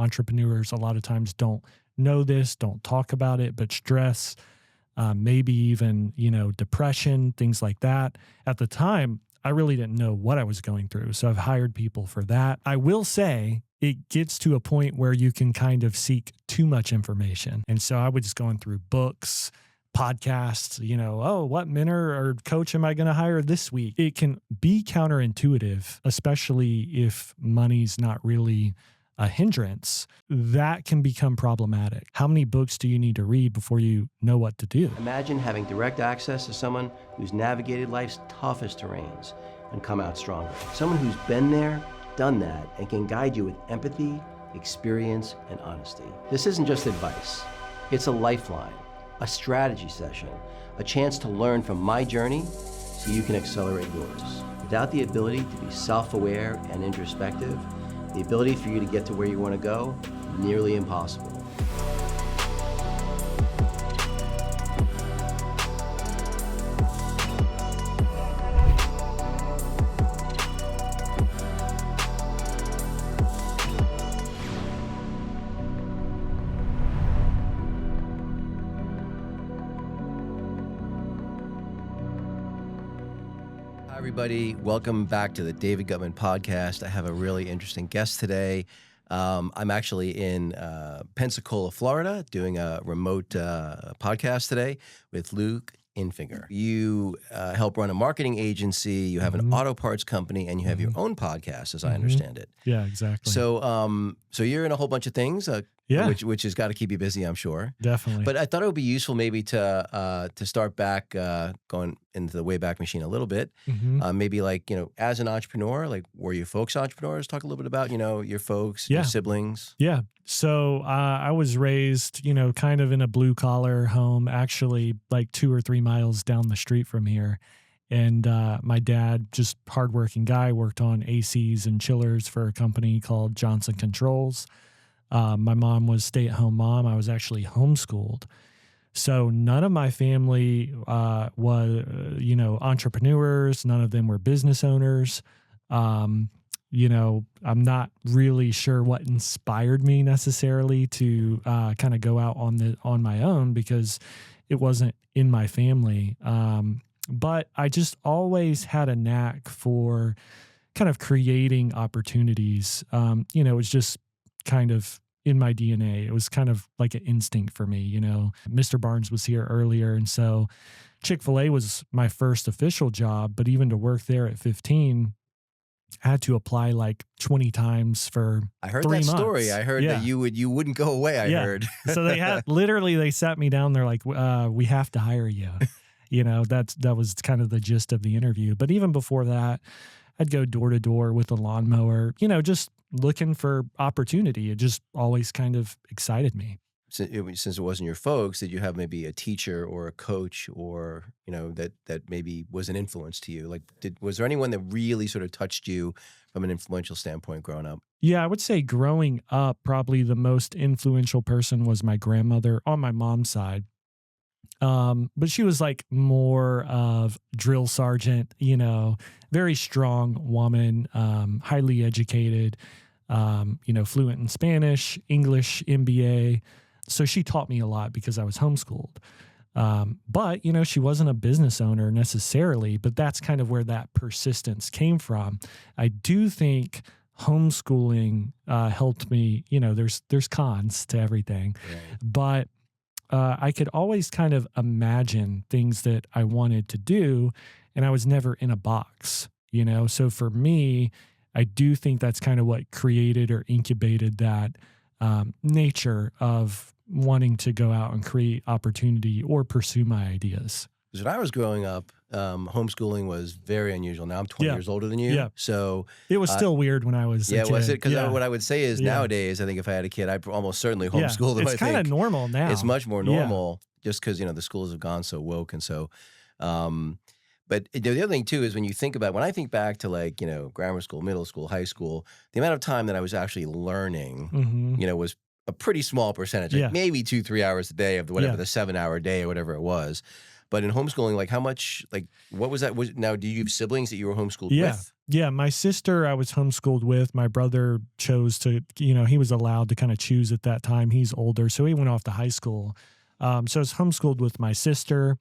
entrepreneurs a lot of times don't know this, don't talk about it, but stress, maybe even, depression, things like that. At the time, I really didn't know what I was going through. So I've hired people for that. I will say it gets to a point where you can kind of seek too much information. And so I was just going through books, podcasts, what mentor or coach am I going to hire this week? It can be counterintuitive, especially if money's not really a hindrance. That can become problematic. How many books do you need to read before you know what to do? Imagine having direct access to someone who's navigated life's toughest terrains and come out stronger. Someone who's been there, done that, and can guide you with empathy, experience, and honesty. This isn't just advice. It's a lifeline, a strategy session, a chance to learn from my journey so you can accelerate yours. Without the ability to be self-aware and introspective, the ability for you to get to where you want to go, nearly impossible. Everybody, welcome back to the David Guttman podcast. I have a really interesting guest today. I'm actually in Pensacola, Florida, doing a remote podcast today with Luke Infinger. You help run a marketing agency, you have an auto parts company, and you have your own podcast, as I understand it. Yeah, exactly. So you're in a whole bunch of things, which has got to keep you busy, I'm sure. Definitely. But I thought it would be useful maybe to start back, going into the Wayback Machine a little bit. Maybe as an entrepreneur, were your folks entrepreneurs? Talk a little bit about, your folks, your siblings. Yeah. So I was raised, kind of in a blue collar home, actually 2 or 3 miles down the street from here. And my dad, just hardworking guy, worked on ACs and chillers for a company called Johnson Controls. My mom was stay-at-home mom. I was actually homeschooled. So none of my family was, entrepreneurs. None of them were business owners. I'm not really sure what inspired me necessarily to kind of go out on my own, because it wasn't in my family. But I just always had a knack for kind of creating opportunities. It was just kind of in my DNA. It was kind of like an instinct for me. Mr. Barnes was here earlier. And so Chick-fil-A was my first official job, but even to work there at 15, I had to apply 20 times for 3 months. I heard that story. I heard that you wouldn't go away. I heard. So they sat me down. They're like, we have to hire you. That was kind of the gist of the interview. But even before that, I'd go door to door with a lawnmower, just looking for opportunity. It just always kind of excited me. Since it wasn't your folks, did you have maybe a teacher or a coach or, that maybe was an influence to you? Was there anyone that really sort of touched you from an influential standpoint growing up? Yeah, I would say growing up, probably the most influential person was my grandmother on my mom's side. But she was more of drill sergeant, very strong woman, highly educated, fluent in Spanish, English, MBA. So she taught me a lot because I was homeschooled. But, she wasn't a business owner necessarily, but that's kind of where that persistence came from. I do think homeschooling helped me. There's cons to everything, right. But I could always kind of imagine things that I wanted to do, and I was never in a box, So for me, I do think that's kind of what created or incubated that nature of wanting to go out and create opportunity or pursue my ideas. Because when I was growing up, homeschooling was very unusual. Now I'm 20 years older than you. Yeah. So it was still weird when I was a kid. Was it? Because what I would say is nowadays, I think if I had a kid, I'd almost certainly homeschool them. It's kind of normal now. It's much more normal just because, the schools have gone so woke. And so, but the other thing too is when I think back to grammar school, middle school, high school, the amount of time that I was actually learning, was a pretty small percentage, maybe 2-3 hours a day of the 7-hour day or whatever it was. But in homeschooling, how much, what was that? Now, do you have siblings that you were homeschooled with? Yeah, my sister I was homeschooled with. My brother chose to, he was allowed to kind of choose at that time. He's older, so he went off to high school. So I was homeschooled with my sister.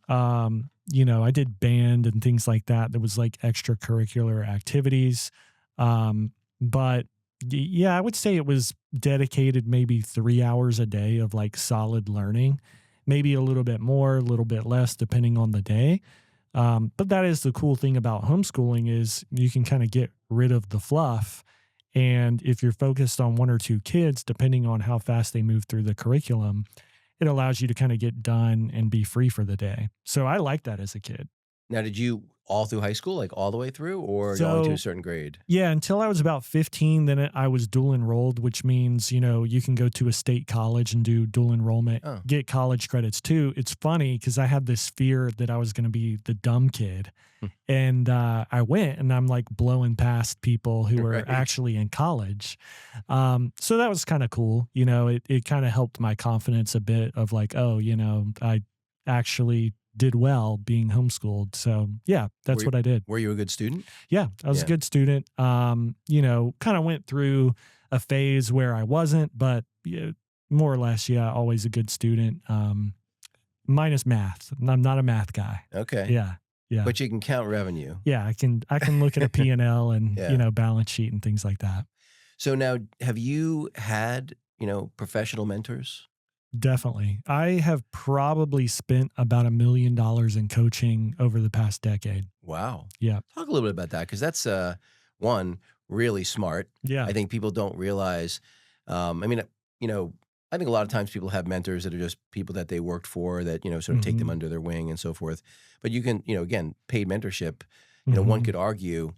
I did band and things like that. There was like extracurricular activities. But yeah, I would say it was dedicated maybe 3 hours a day of like solid learning, maybe a little bit more, a little bit less, depending on the day. But that is the cool thing about homeschooling is you can kind of get rid of the fluff. And if you're focused on one or two kids, depending on how fast they move through the curriculum, it allows you to kind of get done and be free for the day. So I liked that as a kid. Now, did you all through high school, like all the way through, or only to a So certain grade? yeah, until I was about 15, then I was dual enrolled, which means, you can go to a state college and do dual enrollment, Oh, get college credits too. It's funny because I had this fear that I was going to be the dumb kid. And I went and I'm like blowing past people who were right. actually in college. So that was kind of cool. It kind of helped my confidence a bit of like, oh, I actually did well being homeschooled. So yeah, that's what I did. Were you a good student? Yeah, I was a Yeah. good student. Kind of went through a phase where I wasn't, but yeah, more or less, yeah, always a good student. Minus math. I'm not a math guy. Okay. Yeah. Yeah. But you can count revenue. Yeah, I can look at a P&L and, Yeah. balance sheet and things like that. So now, have you had, professional mentors? Definitely. I have probably spent about $1 million in coaching over the past decade. Wow. Yeah. Talk a little bit about that, because that's one, really smart. Yeah. I think people don't realize. I think a lot of times people have mentors that are just people that they worked for that, sort of take them under their wing and so forth. But you can, again, paid mentorship, one could argue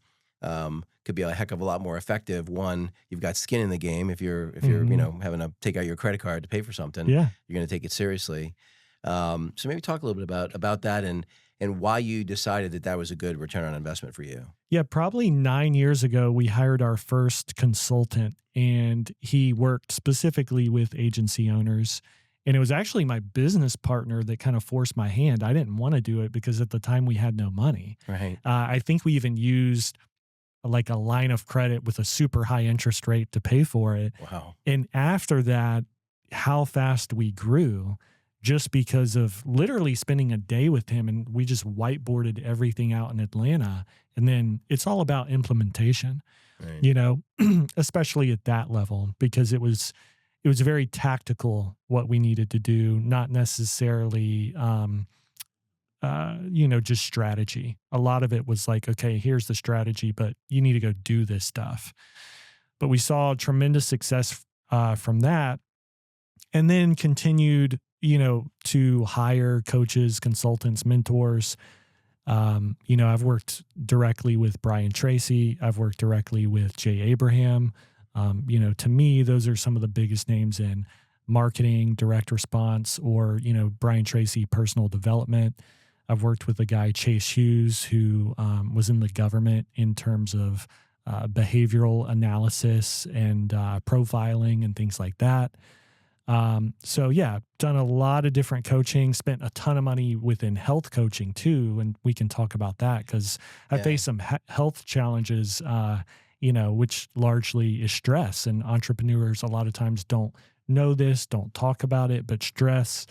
could be a heck of a lot more effective. One, you've got skin in the game. If you're having to take out your credit card to pay for something, Yeah. you're going to take it seriously. So maybe talk a little bit about that and why you decided that was a good return on investment for you. Yeah, probably 9 years ago, we hired our first consultant, and he worked specifically with agency owners. And it was actually my business partner that kind of forced my hand. I didn't want to do it because at the time we had no money. Right. I think we even used like a line of credit with a super high interest rate to pay for it. Wow. And after that, how fast we grew just because of literally spending a day with him, and we just whiteboarded everything out in Atlanta. And then it's all about implementation, Right. Especially at that level, because it was very tactical what we needed to do, not necessarily, just strategy. A lot of it was like, okay, here's the strategy, but you need to go do this stuff. But we saw tremendous success from that, and then continued, to hire coaches, consultants, mentors. I've worked directly with Brian Tracy. I've worked directly with Jay Abraham. To me, those are some of the biggest names in marketing, direct response, or, Brian Tracy, personal development. I've worked with a guy, Chase Hughes, who was in the government in terms of behavioral analysis and profiling and things like that. So yeah, done a lot of different coaching, spent a ton of money within health coaching too. And we can talk about that because I faced some health challenges, which largely is stress, and entrepreneurs a lot of times don't know this, don't talk about it, but stress,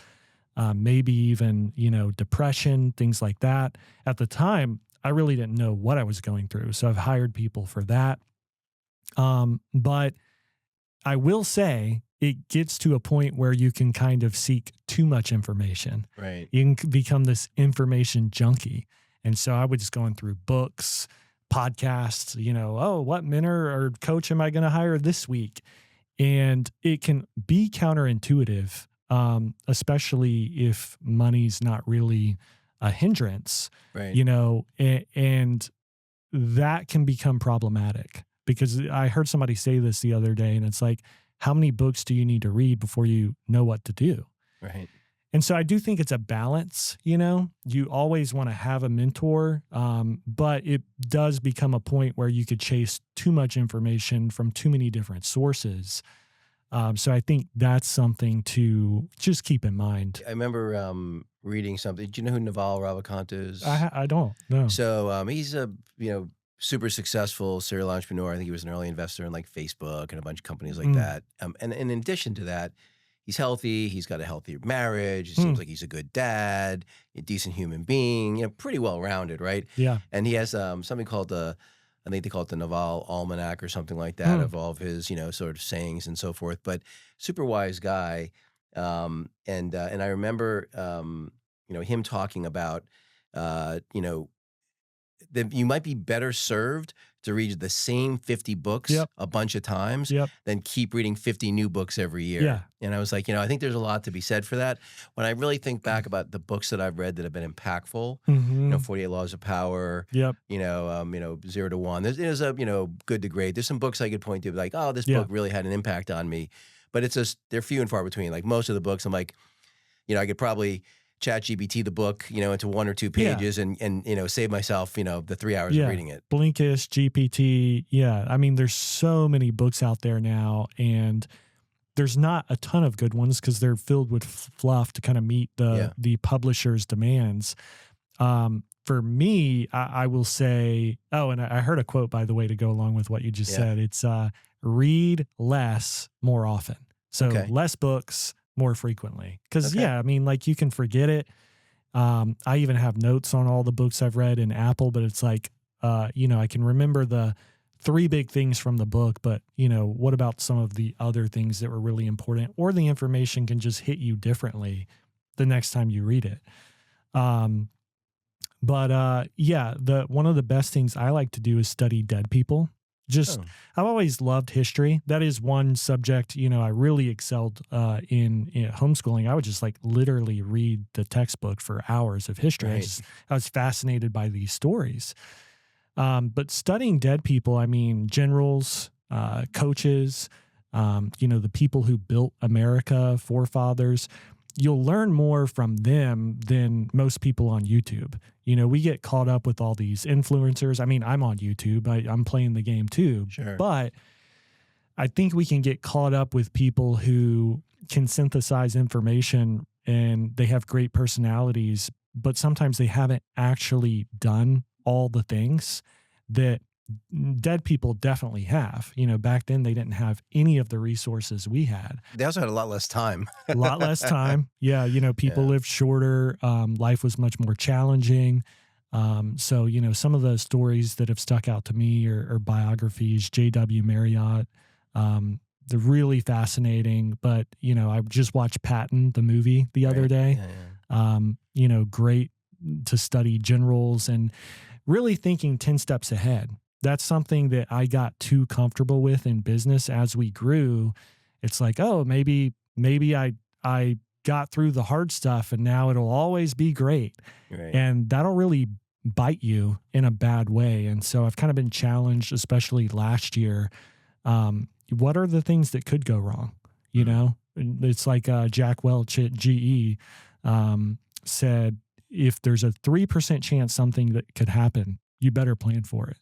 maybe even, depression, things like that. At the time, I really didn't know what I was going through. So I've hired people for that. But I will say it gets to a point where you can kind of seek too much information. Right. You can become this information junkie. And so I was just going through books, podcasts, what mentor or coach am I going to hire this week? And it can be counterintuitive, especially if money's not really a hindrance, Right. And that can become problematic. Because I heard somebody say this the other day, and it's like, how many books do you need to read before you know what to do? Right. And so I do think it's a balance, you always want to have a mentor, but it does become a point where you could chase too much information from too many different sources. So I think that's something to just keep in mind. I remember reading something. Do you know who Naval Ravikant is? I don't know. So he's a super successful serial entrepreneur. I think he was an early investor in like Facebook and a bunch of companies like that. And in addition to that, he's healthy. He's got a healthy marriage. It seems like he's a good dad, a decent human being, pretty well-rounded, right? Yeah. And he has something called I think they call it the Naval Almanac or something like that of all of his, sort of sayings and so forth. But super wise guy. And I remember, him talking about, that you might be better served to read the same 50 books a bunch of times than keep reading 50 new books every year. Yeah. And I was like, I think there's a lot to be said for that. When I really think back about the books that I've read that have been impactful, 48 Laws of Power, 0 to 1. There's a, Good to Great. There's some books I could point to like, oh, this book really had an impact on me. But it's just, they're few and far between. Like most of the books, I'm like, I could probably ChatGPT the book, into 1 or 2 pages and save myself, the 3 hours of reading it. Blinkist, GPT. Yeah. I mean, there's so many books out there now, and there's not a ton of good ones because they're filled with fluff to kind of meet the publisher's demands. For me, I will say, and I heard a quote, by the way, to go along with what you just said. It's read less more often. So less books more frequently. Because, I mean, like you can forget it. I even have notes on all the books I've read in Apple, but it's like, I can remember the 3 big things from the book, but, what about some of the other things that were really important, or the information can just hit you differently the next time you read it. But one of the best things I like to do is study dead people. I've always loved history. That is one subject, I really excelled in homeschooling. I would just like literally read the textbook for hours of history. Right. I was fascinated by these stories. But studying dead people, I mean, generals, coaches, the people who built America, forefathers, you'll learn more from them than most people on YouTube. We get caught up with all these influencers. I mean, I'm on YouTube. I'm playing the game too. Sure. But I think we can get caught up with people who can synthesize information and they have great personalities, but sometimes they haven't actually done all the things that dead people definitely have. Back then they didn't have any of the resources we had. They also had a lot less time. A lot less time. Yeah. People lived shorter. Life was much more challenging. So, some of the stories that have stuck out to me are biographies, J.W. Marriott. They're really fascinating, but, I just watched Patton, the movie, the other day. Great to study generals and really thinking 10 steps ahead. That's something that I got too comfortable with in business as we grew. It's like, oh, maybe I got through the hard stuff and now it'll always be great. Right. And that'll really bite you in a bad way. And so I've kind of been challenged, especially last year. What are the things that could go wrong? It's like Jack Welch at GE said, if there's a 3% chance something that could happen, you better plan for it.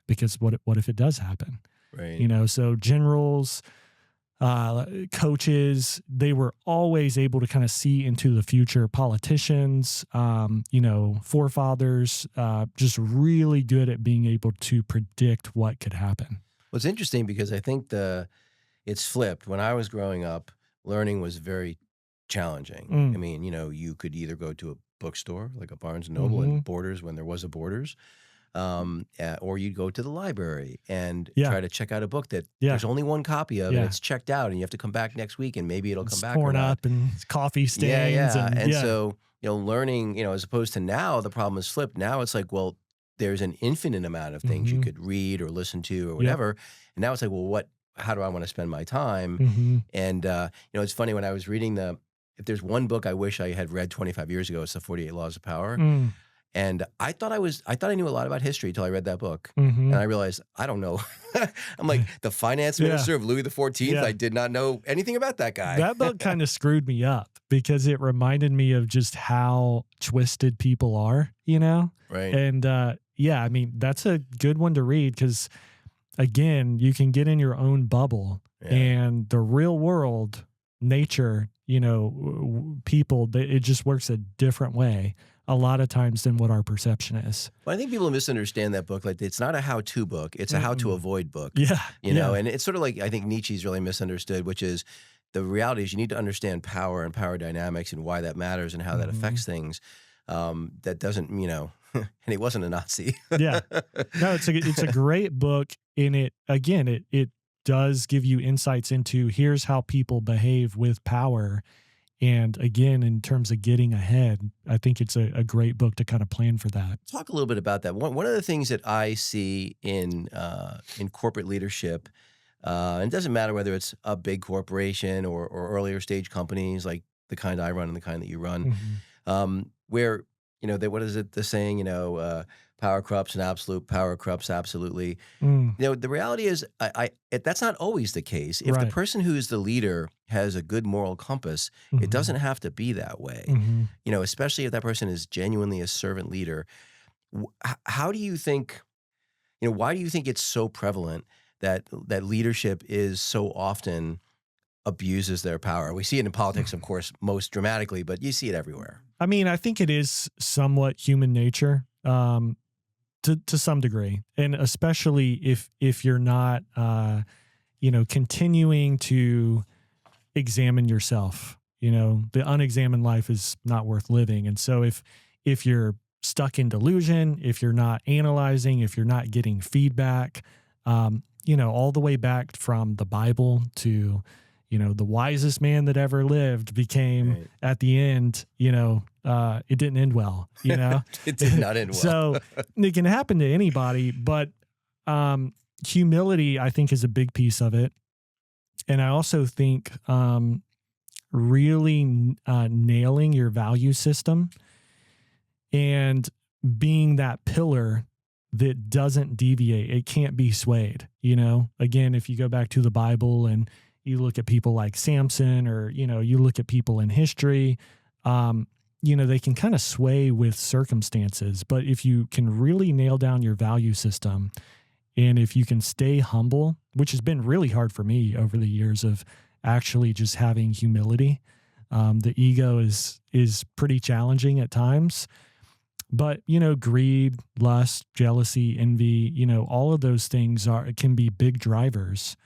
Because what if it does happen? Right. So generals, coaches, they were always able to kind of see into the future. Politicians, forefathers, just really good at being able to predict what could happen. Well, it's interesting because I think it's flipped. When I was growing up, learning was very challenging. I mean, you could either go to a bookstore like a Barnes & Noble and Borders when there was a Borders, or you'd go to the library and try to check out a book that there's only one copy of and it's checked out and you have to come back next week and maybe it'll come back torn or not. up and coffee stains. And so, learning, as opposed to now, the problem is flipped. Now it's like, well, there's an infinite amount of things you could read or listen to or whatever. And now it's like, well, how do I want to spend my time? And, it's funny when I was reading if there's one book I wish I had read 25 years ago, it's the 48 Laws of Power. And I thought I knew a lot about history until I read that book. And I realized, I don't know. I'm like the finance minister of Louis XIV. Yeah. I did not know anything about that guy. That book kind of screwed me up because it reminded me of just how twisted people are, Right. And I mean, that's a good one to read because, again, you can get in your own bubble and the real world, nature, people, it just works a different way. a lot of times than what our perception is. Well, I think people misunderstand that book. Like, it's not a how-to book; it's a how-to-avoid book. Yeah, you know, and it's sort of like, I think Nietzsche's really misunderstood, which is the reality is you need to understand power and power dynamics and why that matters and how that affects things. That doesn't, you know, and he wasn't a Nazi. Yeah, no, it's a great book. In it, again, it does give you insights into here's how people behave with power. And again, in terms of getting ahead, I think it's a great book to kind of plan for that. Talk a little bit about that. One of the things that I see in corporate leadership, and it doesn't matter whether it's a big corporation or earlier stage companies like the kind I run and the kind that you run, where, you know, what is it, the saying, you know, power corrupts and absolute, power corrupts absolutely. You know, the reality is that's not always the case. If the person who's the leader has a good moral compass, it doesn't have to be that way. You know, especially if that person is genuinely a servant leader. How do you think, you know, why do you think it's so prevalent that leadership is so often abuses their power? We see it in politics, of course, most dramatically, but you see it everywhere. I mean, I think it is somewhat human nature. To some degree, and especially if you're not, you know, continuing to examine yourself. You know, the unexamined life is not worth living. And so if you're stuck in delusion, if you're not analyzing, if you're not getting feedback, you know, all the way back from the Bible to, you know, the wisest man that ever lived became at the end, you know, it didn't end well, you know. It did not end well. So it can happen to anybody, but humility, I think, is a big piece of it. And I also think really nailing your value system and being that pillar that doesn't deviate. It can't be swayed, you know. Again, if you go back to the Bible and you look at people like Samson, or, you know, you look at people in history, you know, they can kind of sway with circumstances. But if you can really nail down your value system, and if you can stay humble, which has been really hard for me over the years of actually just having humility, the ego is pretty challenging at times. But, you know, greed, lust, jealousy, envy, you know, all of those things can be big drivers.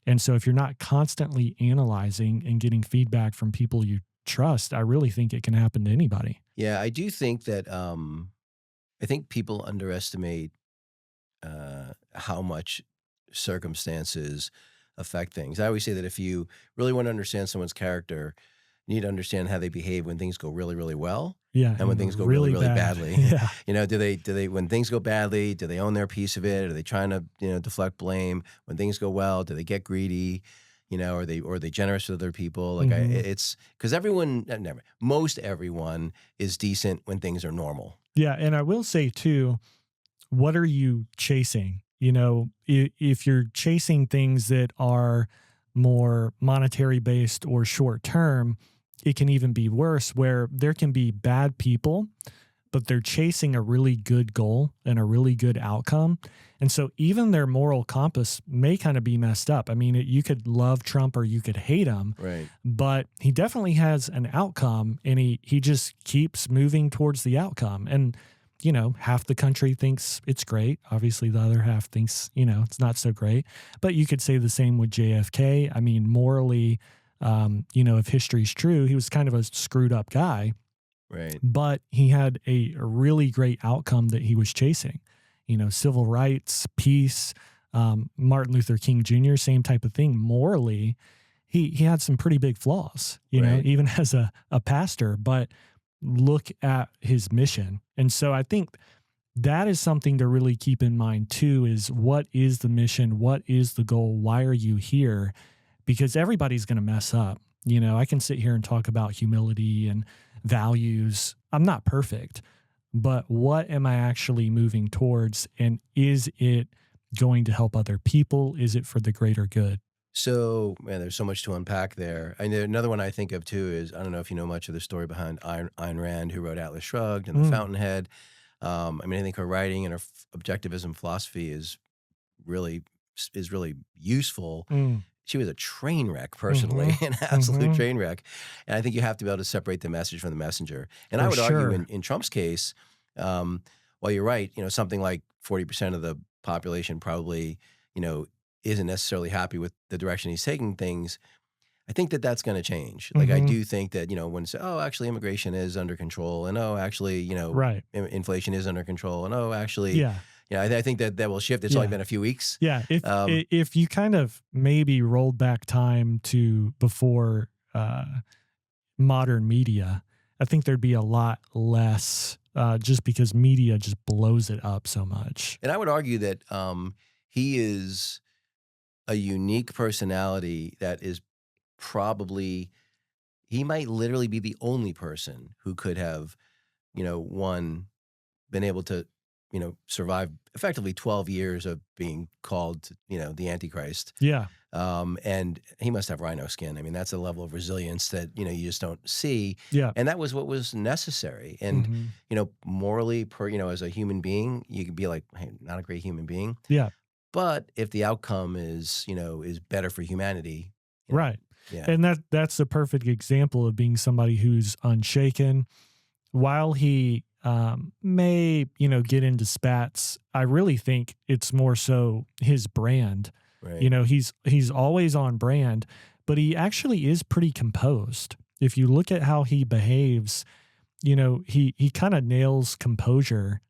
And so if you're not constantly analyzing and getting feedback from people you trust, I really think it can happen to anybody. Yeah, I do think that I think people underestimate how much circumstances affect things. I always say that if you really want to understand someone's character, you need to understand how they behave when things go really, really well. Yeah. And when things go really, really badly. Yeah. You know, do they, when things go badly, do they own their piece of it? Are they trying to, you know, deflect blame? When things go well, do they get greedy? You know, are they generous with other people? Like it's because most everyone is decent when things are normal. Yeah. And I will say too, what are you chasing? You know, if you're chasing things that are more monetary based or short term, it can even be worse, where there can be bad people, but they're chasing a really good goal and a really good outcome. And so even their moral compass may kind of be messed up. I mean, you could love Trump or you could hate him, right? But he definitely has an outcome, and he just keeps moving towards the outcome. And, you know, half the country thinks it's great. Obviously, the other half thinks, you know, it's not so great. But you could say the same with JFK. I mean, morally, you know, if history's true, he was kind of a screwed up guy. Right. But he had a really great outcome that he was chasing. You know, civil rights, peace, Martin Luther King Jr., same type of thing. Morally, he had some pretty big flaws, you know, even as a pastor, but look at his mission. And so I think that is something to really keep in mind too, is what is the mission? What is the goal? Why are you here? Because everybody's going to mess up. You know, I can sit here and talk about humility and values. I'm not perfect, but what am I actually moving towards? And is it going to help other people? Is it for the greater good? So, man, there's so much to unpack there. I know another one I think of too is, I don't know if you know much of the story behind Ayn Rand, who wrote Atlas Shrugged and The Fountainhead. I mean, I think her writing and her objectivism philosophy is really useful. she was a train wreck personally, an absolute train wreck. And I think you have to be able to separate the message from the messenger. And I would argue in Trump's case, well, you're right, something like 40% of the population probably, isn't necessarily happy with the direction he's taking things. I think that that's going to change. Like, I do think that, when it's, oh, actually immigration is under control, and oh, actually, inflation is under control, and oh, actually, I think that will shift. It's only been a few weeks. Yeah. If you kind of maybe rolled back time to before modern media, I think there'd be a lot less just because media just blows it up so much. And I would argue that he is a unique personality that is probably, he might literally be the only person who could have, been able to, survive effectively 12 years of being called, the Antichrist. Yeah. And he must have rhino skin. I mean, that's a level of resilience that, you just don't see. Yeah. And that was what was necessary. And, morally, as a human being, you could be like, hey, not a great human being. Yeah. But if the outcome is, is better for humanity. Right. Yeah. And that's the perfect example of being somebody who's unshaken. While he may, get into spats, I really think it's more so his brand. Right. He's always on brand, but he actually is pretty composed. If you look at how he behaves, he kind of nails composure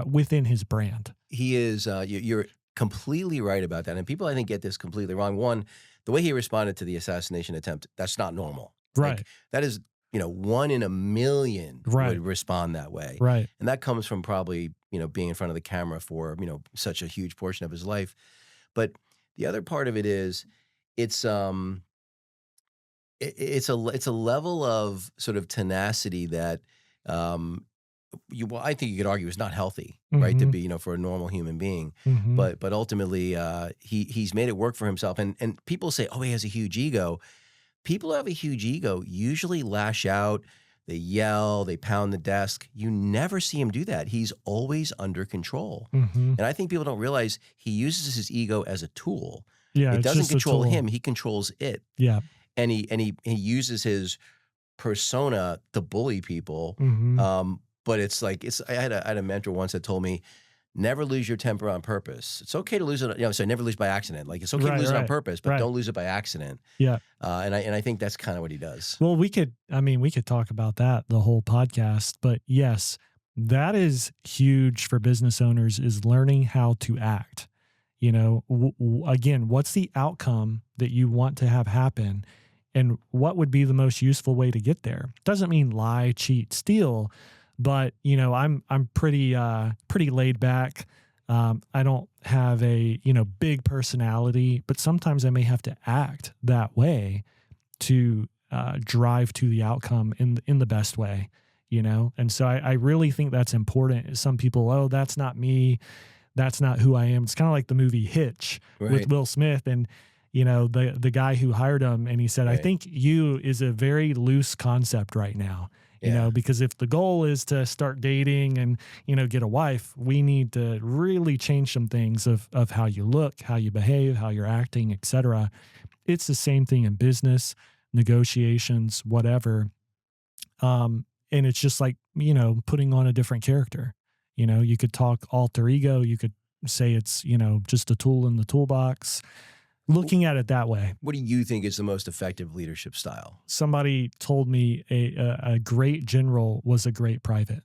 within his brand. He is, you're completely right about that. And people, I think, get this completely wrong. One, the way he responded to the assassination attempt, that's not normal. Right. Like, that is, 1 in a million would respond that way. Right. And that comes from probably, being in front of the camera for, such a huge portion of his life. But the other part of it is, it's a level of sort of tenacity that, I think you could argue is not healthy, right? To be, for a normal human being. But ultimately, he's made it work for himself. And people say, oh, he has a huge ego. People who have a huge ego usually lash out, they yell, they pound the desk. You never see him do that. He's always under control. And I think people don't realize he uses his ego as a tool. Yeah, it doesn't control him; he controls it. Yeah, and he uses his persona to bully people. But it's like, I had a mentor once that told me, never lose your temper on purpose. It's okay to lose it. So never lose by accident. Like, it's okay to lose it on purpose, but don't lose it by accident. Yeah. And I think that's kind of what he does. Well, we could talk about that the whole podcast, but yes, that is huge for business owners, is learning how to act. Again, what's the outcome that you want to have happen, and what would be the most useful way to get there? Doesn't mean lie, cheat, steal. But, I'm pretty laid back. I don't have a, big personality, but sometimes I may have to act that way to drive to the outcome in the best way, And so I really think that's important. Some people, oh, that's not me. That's not who I am. It's kind of like the movie Hitch with Will Smith. And, the guy who hired him, and he said, I think you is a very loose concept right now. Because if the goal is to start dating and, get a wife, we need to really change some things of how you look, how you behave, how you're acting, etc. It's the same thing in business, negotiations, whatever. And it's just like, putting on a different character. You could talk alter ego. You could say it's, just a tool in the toolbox. Looking at it that way. What do you think is the most effective leadership style? Somebody told me a great general was a great private.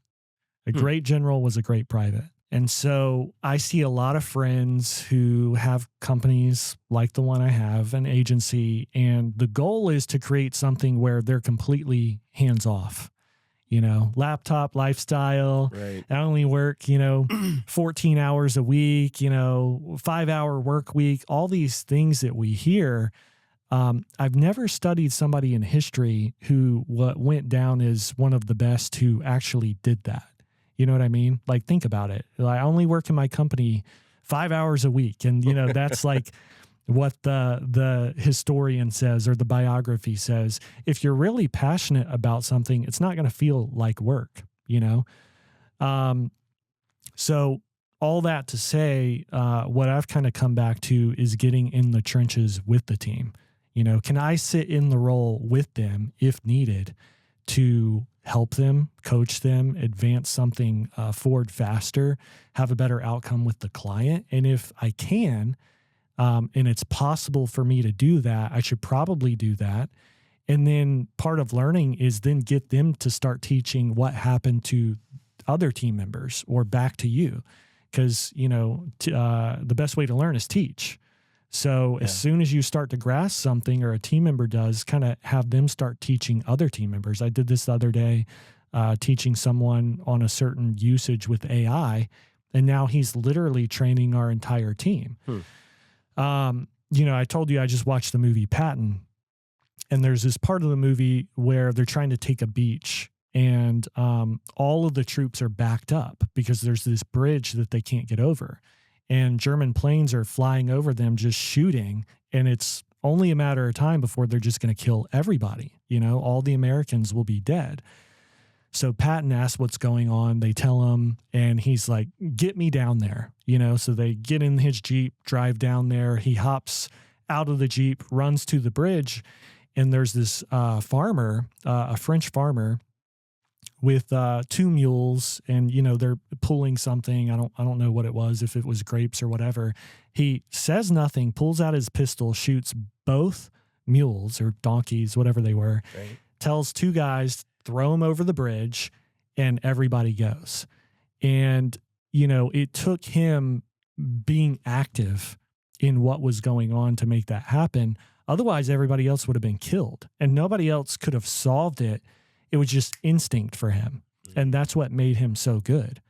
A great general was a great private. And so I see a lot of friends who have companies like the one I have, an agency, and the goal is to create something where they're completely hands off. Laptop lifestyle. Right. I only work, 14 hours a week, 5-hour work week, all these things that we hear. I've never studied somebody in history who went down as one of the best who actually did that. You know what I mean? Like, think about it. I only work in my company 5 hours a week. And, that's like what the historian says, or the biography says. If you're really passionate about something, it's not going to feel like work, So all that to say, what I've kind of come back to is getting in the trenches with the team. Can I sit in the role with them if needed to help them, coach them, advance something forward faster, have a better outcome with the client? And if I can, and it's possible for me to do that, I should probably do that. And then part of learning is then get them to start teaching what happened to other team members or back to you. Because, the best way to learn is teach. So as soon as you start to grasp something or a team member does, kind of have them start teaching other team members. I did this the other day, teaching someone on a certain usage with AI, and now he's literally training our entire team. I told you I just watched the movie Patton, and there's this part of the movie where they're trying to take a beach, and all of the troops are backed up because there's this bridge that they can't get over. And German planes are flying over them, just shooting. And it's only a matter of time before they're just going to kill everybody. All the Americans will be dead. So Patton asks what's going on. They tell him, and he's like, get me down there. So they get in his Jeep, drive down there. He hops out of the Jeep, runs to the bridge. And there's this farmer, a French farmer, with 2 mules, and they're pulling something. I don't know what it was, if it was grapes or whatever. He says nothing, pulls out his pistol, shoots both mules or donkeys, whatever they were. Right. Tells 2 guys, throw them over the bridge, and everybody goes. And it took him being active in what was going on to make that happen. Otherwise, everybody else would have been killed, and nobody else could have solved it. It was just instinct for him. And that's what made him so good.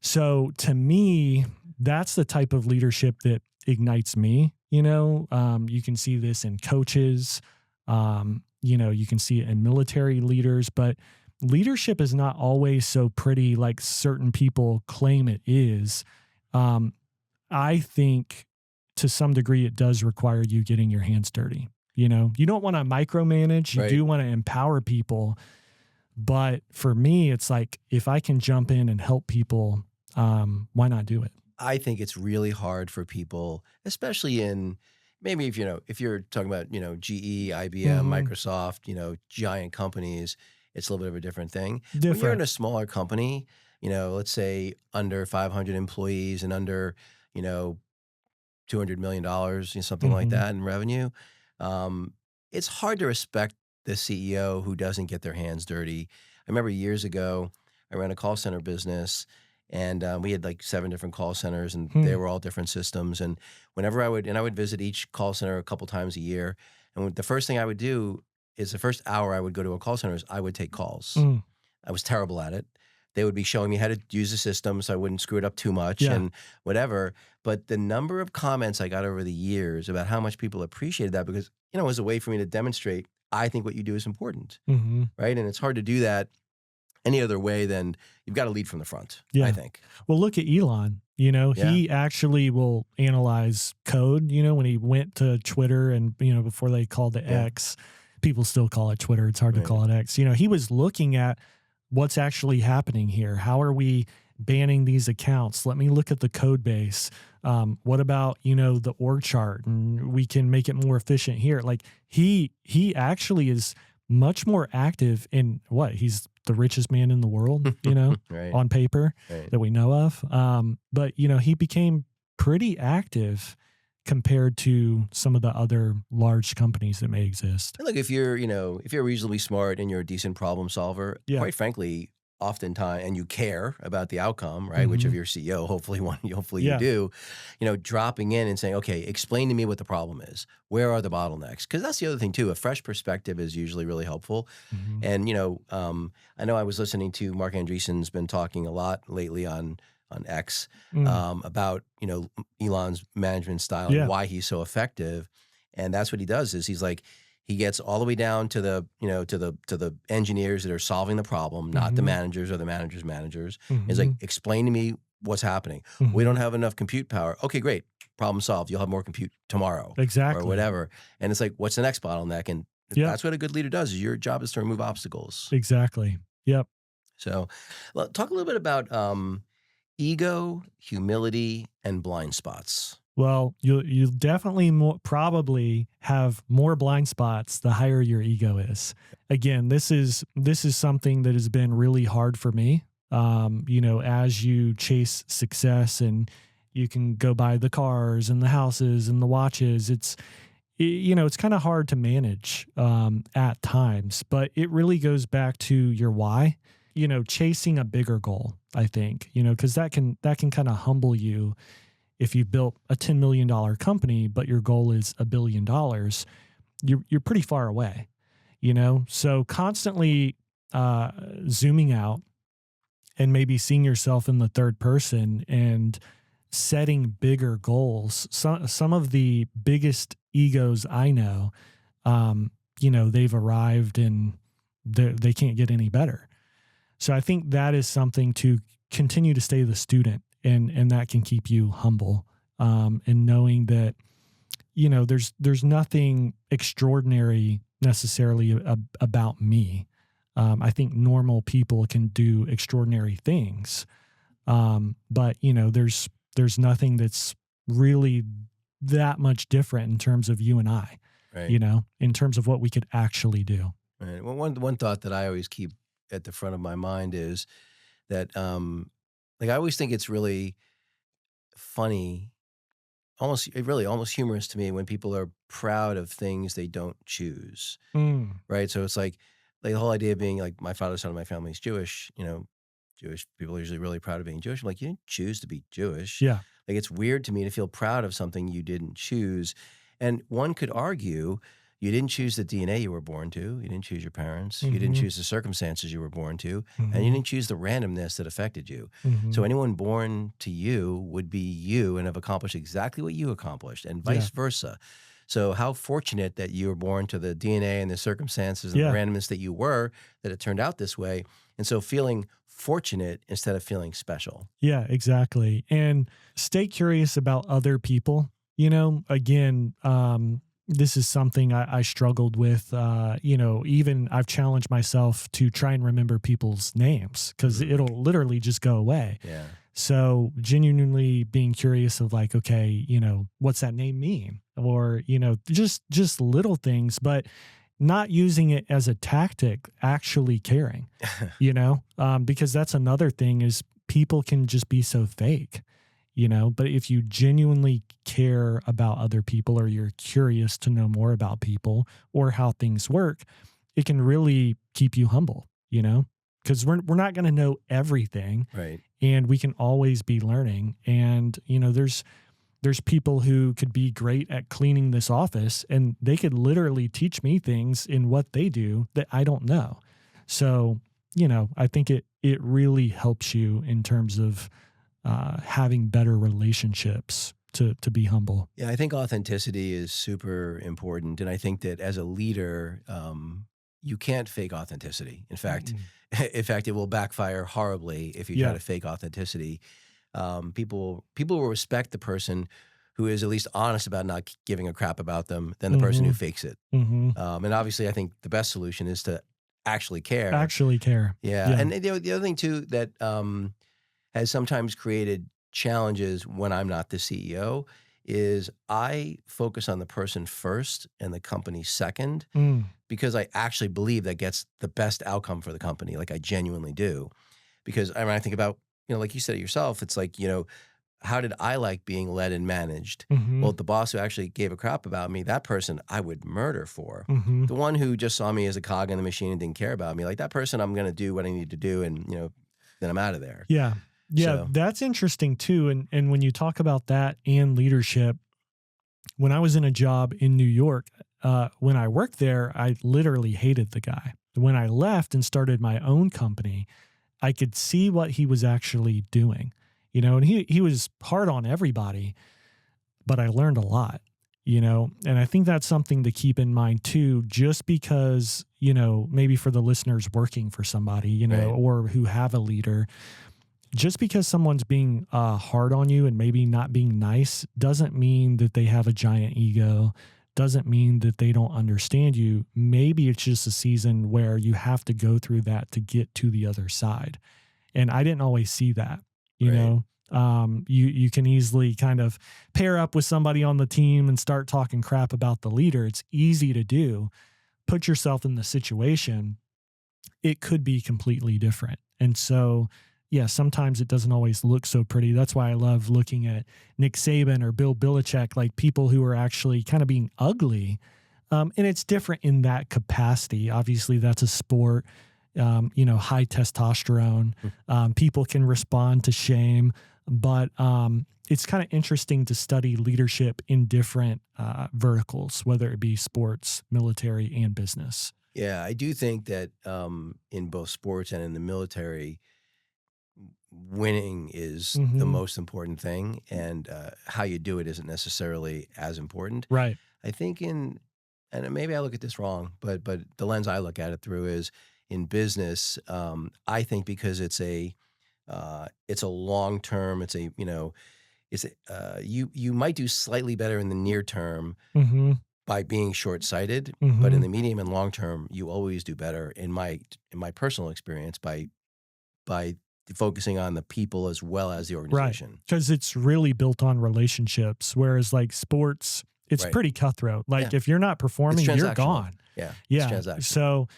So to me, that's the type of leadership that ignites me. You can see this in coaches. You can see it in military leaders, but leadership is not always so pretty like certain people claim it is. I think to some degree it does require you getting your hands dirty. You don't want to micromanage. You do want to empower people. But for me, it's like, if I can jump in and help people, why not do it? I think it's really hard for people, especially in maybe if you're talking about, GE, IBM, Microsoft, giant companies, it's a little bit of a different thing. When you're in a smaller company, let's say under 500 employees and under, $200 million, something like that in revenue. It's hard to respect the CEO who doesn't get their hands dirty. I remember years ago, I ran a call center business, and we had like 7 different call centers, and they were all different systems. And whenever I would visit each call center a couple times a year. And the first thing I would do is the first hour I would go to a call center is I would take calls. I was terrible at it. They would be showing me how to use the system so I wouldn't screw it up too much and whatever. But the number of comments I got over the years about how much people appreciated that, because, it was a way for me to demonstrate, I think what you do is important, right? And it's hard to do that any other way than you've got to lead from the front, I think. Well, look at Elon. He actually will analyze code. When he went to Twitter and, before they called it X, people still call it Twitter. It's hard to call it X. He was looking at what's actually happening here. How are we banning these accounts? Let me look at the code base. What about, the org chart, and we can make it more efficient here. Like he actually is much more active in he's the richest man in the world, on paper that we know of. But he became pretty active compared to some of the other large companies that may exist. Look, if you're reasonably smart and you're a decent problem solver, quite frankly, oftentimes, and you care about the outcome, right? Which of your CEO, hopefully you do, dropping in and saying, okay, explain to me what the problem is. Where are the bottlenecks? Because that's the other thing too. A fresh perspective is usually really helpful. And, I know I was listening to Mark Andreessen's been talking a lot lately on X about, Elon's management style and why he's so effective. And that's what he does is he's like, he gets all the way down to the, to the engineers that are solving the problem, not the managers or the managers' managers. He's like, explain to me what's happening. We don't have enough compute power. Okay, great. Problem solved. You'll have more compute tomorrow. Exactly. Or whatever. And it's like, what's the next bottleneck? And that's what a good leader does. Is your job is to remove obstacles. Exactly. Yep. So talk a little bit about ego, humility, and blind spots. Well, you'll definitely probably have more blind spots the higher your ego is. Again, this is something that has been really hard for me. As you chase success and you can go buy the cars and the houses and the watches, it's kind of hard to manage at times, but it really goes back to your why, chasing a bigger goal, I think, because that can kind of humble you. If you built a $10 million company, but your goal is $1 billion, you're pretty far away, So constantly zooming out and maybe seeing yourself in the third person and setting bigger goals. Some of the biggest egos I know, they've arrived and they can't get any better. So I think that is something to continue to stay the student. And that can keep you humble, and knowing that, there's nothing extraordinary necessarily about me. I think normal people can do extraordinary things. But there's nothing that's really that much different in terms of you and I, right. In terms of what we could actually do. Right. Well, one thought that I always keep at the front of my mind is that, I always think it's really funny, almost humorous to me when people are proud of things they don't choose. Right. So it's like the whole idea of being like, my father's side of my family is Jewish, Jewish people are usually really proud of being Jewish. I'm like, you didn't choose to be Jewish. Yeah. Like, it's weird to me to feel proud of something you didn't choose. And one could argue, you didn't choose the DNA you were born to. You didn't choose your parents. You didn't choose the circumstances you were born to. And you didn't choose the randomness that affected you. So anyone born to you would be you and have accomplished exactly what you accomplished, and vice versa. So how fortunate that you were born to the DNA and the circumstances and the randomness that you were, that it turned out this way. And so feeling fortunate instead of feeling special. Yeah, exactly. And stay curious about other people. Again, this is something I struggled with. Even I've challenged myself to try and remember people's names, because it'll literally just go away. Yeah. So genuinely being curious of like, okay, what's that name mean? Or, just little things, but not using it as a tactic, actually caring, because that's another thing is people can just be so fake. But if you genuinely care about other people, or you're curious to know more about people or how things work, it can really keep you humble, because we're not going to know everything. Right. And we can always be learning. And, there's people who could be great at cleaning this office, and they could literally teach me things in what they do that I don't know. So, I think it really helps you in terms of having better relationships to be humble. Yeah, I think authenticity is super important. And I think that as a leader, you can't fake authenticity. In fact, it will backfire horribly if you try to fake authenticity. People will respect the person who is at least honest about not giving a crap about them than the person who fakes it. And obviously, I think the best solution is to actually care. Actually care. Yeah. And the other thing too that has sometimes created challenges when I'm not the CEO is I focus on the person first and the company second, because I actually believe that gets the best outcome for the company. Like, I genuinely do. Because I think about, like you said it yourself, it's like, how did I like being led and managed? Well, the boss who actually gave a crap about me, that person I would murder for. The one who just saw me as a cog in the machine and didn't care about me, like that person, I'm going to do what I need to do, and, then I'm out of there. Yeah. Yeah, that's interesting too. And when you talk about that and leadership, when I was in a job in New York, when I worked there, I literally hated the guy. When I left and started my own company, I could see what he was actually doing, and he was hard on everybody, but I learned a lot, and I think that's something to keep in mind too, just because, maybe for the listeners working for somebody, Right. or who have a leader, just because someone's being hard on you and maybe not being nice doesn't mean that they have a giant ego, doesn't mean that they don't understand you. Maybe it's just a season where you have to go through that to get to the other side. And I didn't always see that, you know? You can easily kind of pair up with somebody on the team and start talking crap about the leader. It's easy to do. Put yourself in the situation. It could be completely different. And so, yeah, sometimes it doesn't always look so pretty. That's why I love looking at Nick Saban or Bill Belichick, like people who are actually kind of being ugly. And it's different in that capacity. Obviously, that's a sport, high testosterone. People can respond to shame, but it's kind of interesting to study leadership in different verticals, whether it be sports, military, and business. Yeah, I do think that in both sports and in the military, winning is the most important thing, and how you do it isn't necessarily as important. Right. I think and maybe I look at this wrong, but the lens I look at it through is in business. I think because it's a long term. It's you might do slightly better in the near term by being short sighted, but in the medium and long term, you always do better. In my personal experience, by focusing on the people as well as the organization. Right. Because it's really built on relationships, whereas like sports, it's pretty cutthroat. Like if you're not performing, you're gone. Yeah. Yeah. So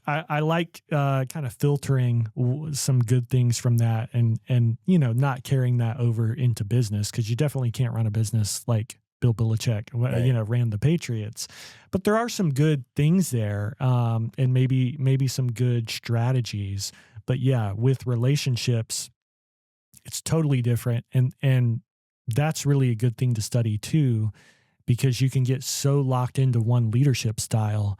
I like kind of filtering some good things from that and not carrying that over into business, because you definitely can't run a business like Bill Belichick, ran the Patriots. But there are some good things there, and maybe some good strategies. But yeah, with relationships, it's totally different. And that's really a good thing to study too, because you can get so locked into one leadership style.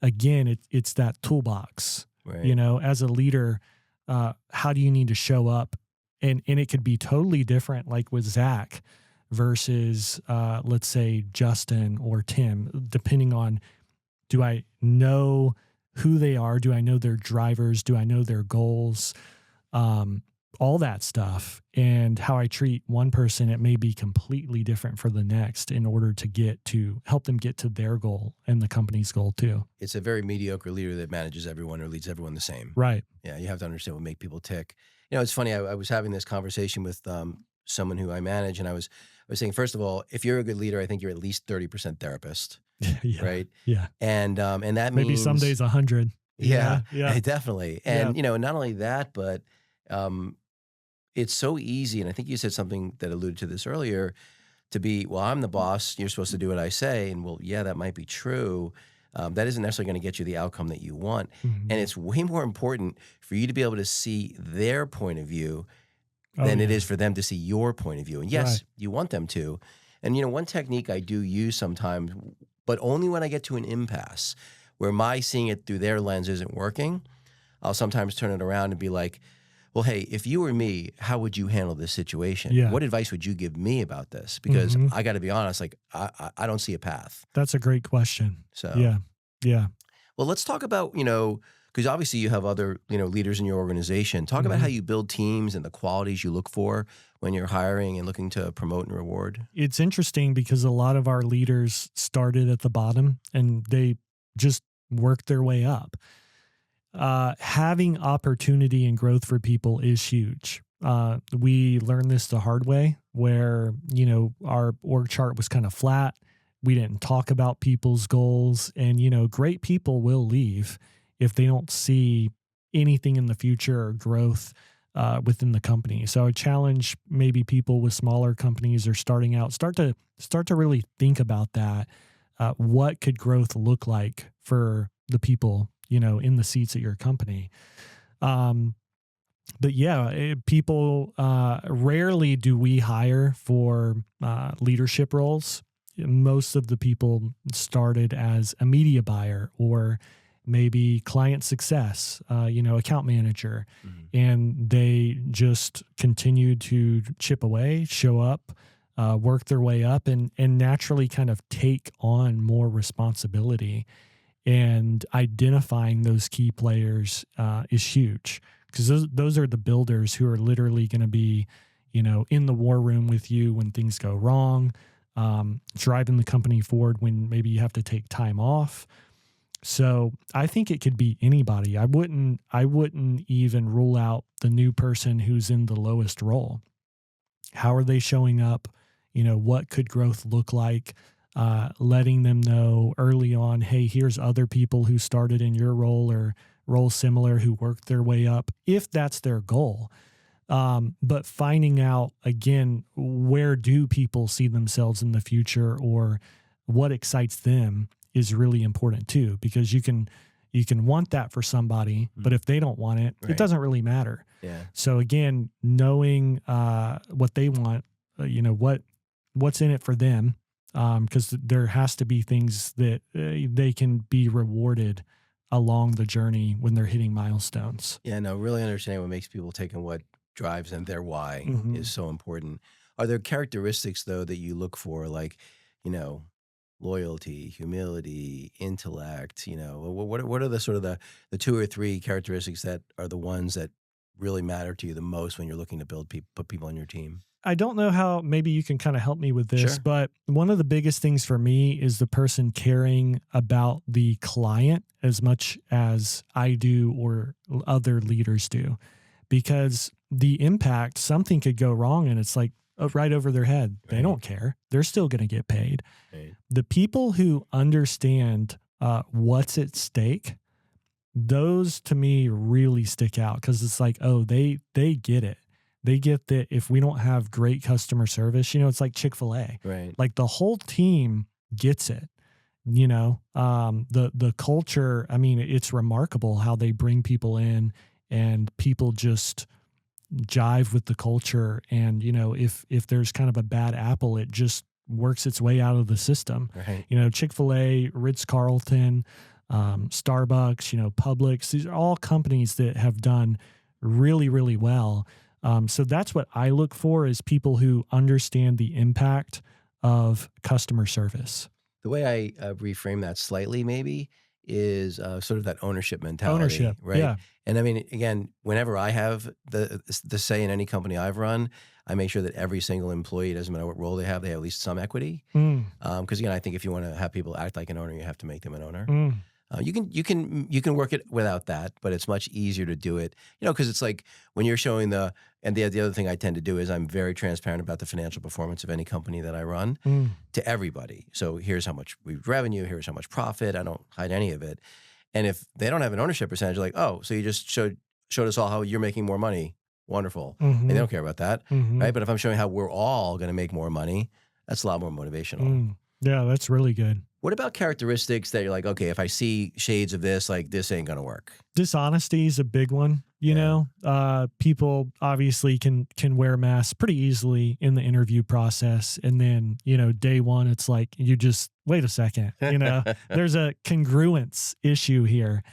Again, it's that toolbox, as a leader, how do you need to show up? And it could be totally different, like with Zach versus, let's say, Justin or Tim, depending on, do I know who they are? Do I know their drivers? Do I know their goals? All that stuff. And how I treat one person, it may be completely different for the next in order to help them get to their goal and the company's goal too. It's a very mediocre leader that manages everyone or leads everyone the same. Right. Yeah, you have to understand what make people tick. It's funny. I was having this conversation with someone who I manage, and I was saying, first of all, if you're a good leader, I think you're at least 30% therapist. Yeah. Right. Yeah. And that means maybe some days 100. Yeah. Definitely. And not only that, but it's so easy. And I think you said something that alluded to this earlier, to be, well, I'm the boss, you're supposed to do what I say. And well, yeah, that might be true. That isn't necessarily going to get you the outcome that you want. And it's way more important for you to be able to see their point of view than it is for them to see your point of view. And yes, you want them to. And, one technique I do use sometimes, but only when I get to an impasse where my seeing it through their lens isn't working, I'll sometimes turn it around and be like, well, hey, if you were me, how would you handle this situation? Yeah. What advice would you give me about this? Because I got to be honest, like I don't see a path. That's a great question. So yeah. Well, let's talk about, because obviously you have other, leaders in your organization. Talk about how you build teams and the qualities you look for when you're hiring and looking to promote and reward. It's interesting because a lot of our leaders started at the bottom and they just worked their way up. Having opportunity and growth for people is huge. We learned this the hard way where, our org chart was kind of flat. We didn't talk about people's goals, and, great people will leave if they don't see anything in the future or growth within the company. So I challenge maybe people with smaller companies or starting out, start to really think about that. What could growth look like for the people, in the seats at your company? But yeah, people, rarely do we hire for leadership roles. Most of the people started as a media buyer or maybe client success, account manager, and they just continued to chip away, show up, work their way up, and naturally kind of take on more responsibility. And identifying those key players is huge, because those are the builders who are literally going to be, in the war room with you when things go wrong, driving the company forward when maybe you have to take time off. So I think it could be anybody. I wouldn't even rule out the new person who's in the lowest role. How are they showing up? What could growth look like? Letting them know early on, hey, here's other people who started in your role or role similar who worked their way up, if that's their goal. But finding out, again, where do people see themselves in the future or what excites them is really important too, because you can want that for somebody, but if they don't want it, it doesn't really matter. Yeah. So again, knowing what they want, what's in it for them, because there has to be things that they can be rewarded along the journey when they're hitting milestones. Yeah, no, really understanding what makes people tick and what drives them, their why is so important. Are there characteristics though that you look for, like, loyalty, humility, intellect? What are the sort of the 2 or 3 characteristics that are the ones that really matter to you the most when you're looking to put people on your team? I don't know how, maybe you can kind of help me with this, Sure. but one of the biggest things for me is the person caring about the client as much as I do or other leaders do, because the impact, something could go wrong and it's like right over their head. They Right. don't care. They're still going to get paid. Right. The people who understand what's at stake, those to me really stick out, because it's like, oh, they get it. They get that if we don't have great customer service, it's like Chick-fil-A. Right. Like the whole team gets it. The culture, I mean, it's remarkable how they bring people in and people just jive with the culture. And, if there's kind of a bad apple, it just works its way out of the system. Right. Chick-fil-A, Ritz-Carlton, Starbucks, Publix, these are all companies that have done really, really well. So that's what I look for, is people who understand the impact of customer service. The way I reframe that slightly maybe is sort of that ownership mentality. Ownership, right? yeah. And I mean, again, whenever I have the say in any company I've run, I make sure that every single employee, doesn't matter what role they have at least some equity. Because again, I think if you want to have people act like an owner, you have to make them an owner. You can work it without that, but it's much easier to do it, because it's like when you're showing the other thing I tend to do is I'm very transparent about the financial performance of any company that I run to everybody. So here's how much revenue, here's how much profit. I don't hide any of it. And if they don't have an ownership percentage, like, oh, so you just showed us all how you're making more money. Wonderful. And they don't care about that, right? But if I'm showing how we're all going to make more money, that's a lot more motivational. Yeah, that's really good. What about characteristics that you're like, okay, if I see shades of this, like this ain't going to work? Dishonesty is a big one. People obviously can wear masks pretty easily in the interview process. And then, day one, it's like, you just wait a second, there's a congruence issue here.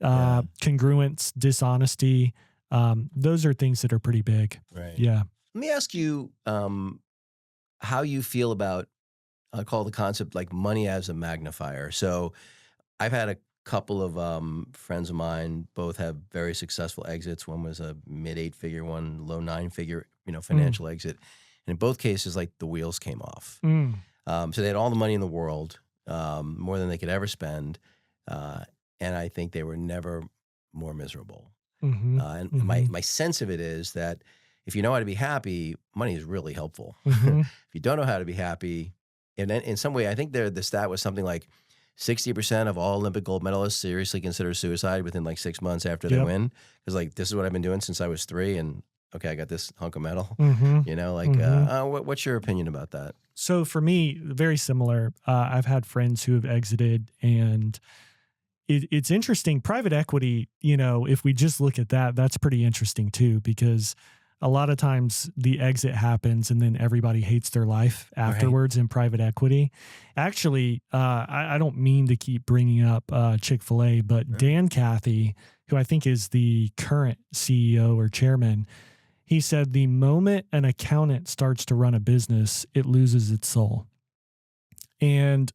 Congruence, dishonesty. Those are things that are pretty big. Right. Yeah. Let me ask you how you feel about, I call the concept like money as a magnifier. So I've had a couple of friends of mine, both have very successful exits. One was a mid 8-figure, one low 9-figure, financial exit. And in both cases, like the wheels came off. So they had all the money in the world, more than they could ever spend. And I think they were never more miserable. And my sense of it is that if you know how to be happy, money is really helpful. If you don't know how to be happy, and then in some way, I think the stat was something like 60% of all Olympic gold medalists seriously consider suicide within like 6 months after they win. Because like, this is what I've been doing since I was 3, and okay, I got this hunk of metal. What's your opinion about that? So for me, very similar. I've had friends who have exited, and it's interesting. Private equity, if we just look at that, that's pretty interesting too, because a lot of times the exit happens and then everybody hates their life afterwards in private equity. Actually, I don't mean to keep bringing up Chick-fil-A, but Dan Cathy, who I think is the current CEO or chairman, he said the moment an accountant starts to run a business, it loses its soul. And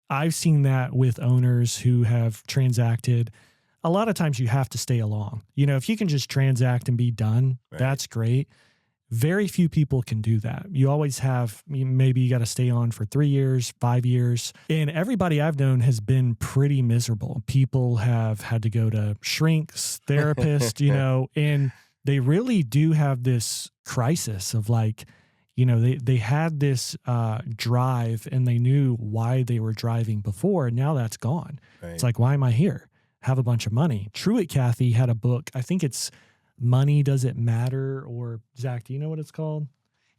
I've seen that with owners who have transacted. A lot of times you have to stay along. If you can just transact and be done, that's great. Very few people can do that. You always have, maybe you got to stay on for 3 years, 5 years. And everybody I've known has been pretty miserable. People have had to go to shrinks, therapists, and they really do have this crisis of like, they had this drive, and they knew why they were driving before, and now that's gone. Right. It's like, why am I here? Have a bunch of money. Truett Cathy had a book. I think it's Money Does It Matter, or Zach, do you know what it's called?